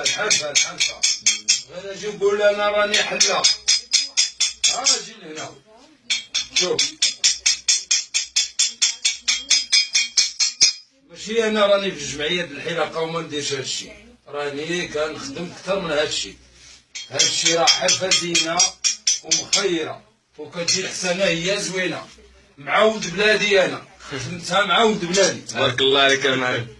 الحلفة غير اجي نقول انا راني حلة. اجي لهنا شوف، ماشي انا راني في جمعية الحلاقة وما نديرش هادشي، راني كنخدم كثر من هادشي. هادشي راه حرفة زينة ومخيرة وكتجي الحسنة هي زوينة. معاود بلادي، انا خدمتها معاود بلادي. تبارك الله عليك يا معلم.